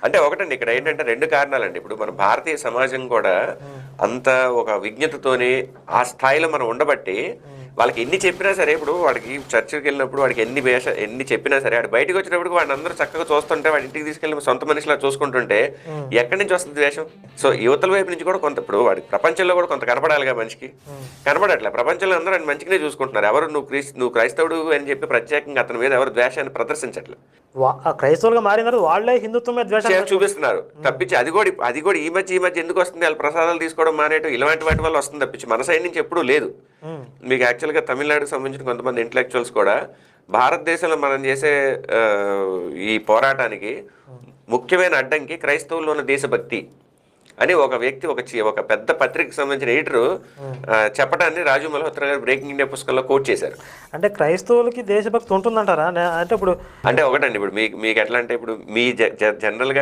అంటే ఒకటండి, ఇక్కడ ఏంటంటే రెండు కారణాలండి. ఇప్పుడు మన భారతీయ సమాజం కూడా అంత ఒక విజ్ఞతతోని ఆ స్థాయిలో మనం ఉండబట్టి వాళ్ళకి ఎన్ని చెప్పినా సరే, ఇప్పుడు వాడికి చర్చికి వెళ్ళినప్పుడు వాడికి ఎన్ని చెప్పినా సరే, వాడు బయటకు వచ్చినప్పుడు వాడిని అందరూ చక్కగా చూస్తుంటే, వాడి ఇంటికి తీసుకెళ్ళి సొంత మనిషిలా చూసుకుంటుంటే ఎక్కడి నుంచి వస్తుంది ద్వేషం? సో యువతల వైపు నుంచి కూడా కొంత, ఇప్పుడు వాడి ప్రపంచంలో కూడా కొంత కనపడాలిగా మనిషికి. కనపడట్లే. ప్రపంచంలో అందరూ ఆయన మంచిగానే చూసుకుంటున్నారు. ఎవరు నువ్వు క్రైస్తవుడు అని చెప్పి ప్రత్యేకంగా అతని మీద ఎవరు ద్వేషాన్ని ప్రదర్శించట్లేదు. క్రైస్తవులుగా మారిన తర్వాత వాళ్ళే హిందుత్వం మీద ద్వేషం చూపిస్తున్నారు తప్పించి. అది కూడా ఈ మధ్య ఎందుకు వస్తుంది? వాళ్ళు ప్రసాదాలు తీసుకోవడం మానేయడం ఇలాంటి వాటి వల్ల వస్తుంది తప్పించి మన సైడ్ నుంచి ఎప్పుడూ లేదు. మీకు యాక్చువల్గా తమిళనాడుకు సంబంధించిన కొంతమంది ఇంటలెక్చువల్స్ కూడా భారతదేశంలో మనం చేసే ఈ పోరాటానికి ముఖ్యమైన అడ్డంకి క్రైస్తవుల్లో ఉన్న దేశభక్తి అని ఒక వ్యక్తి ఒక పెద్ద పత్రికకు సంబంధించిన ఎడిటరు చెప్పడాన్ని రాజు మల్హోత్రా గారు బ్రేకింగ్ ఇండియా పుస్తకంలో కోట్ చేశారు. అంటే క్రైస్తవులకి దేశభక్తి ఉంటుందంటారా? అంటే ఇప్పుడు అంటే ఒకటండి, ఇప్పుడు మీకు ఎట్లా అంటే, ఇప్పుడు మీ జనరల్గా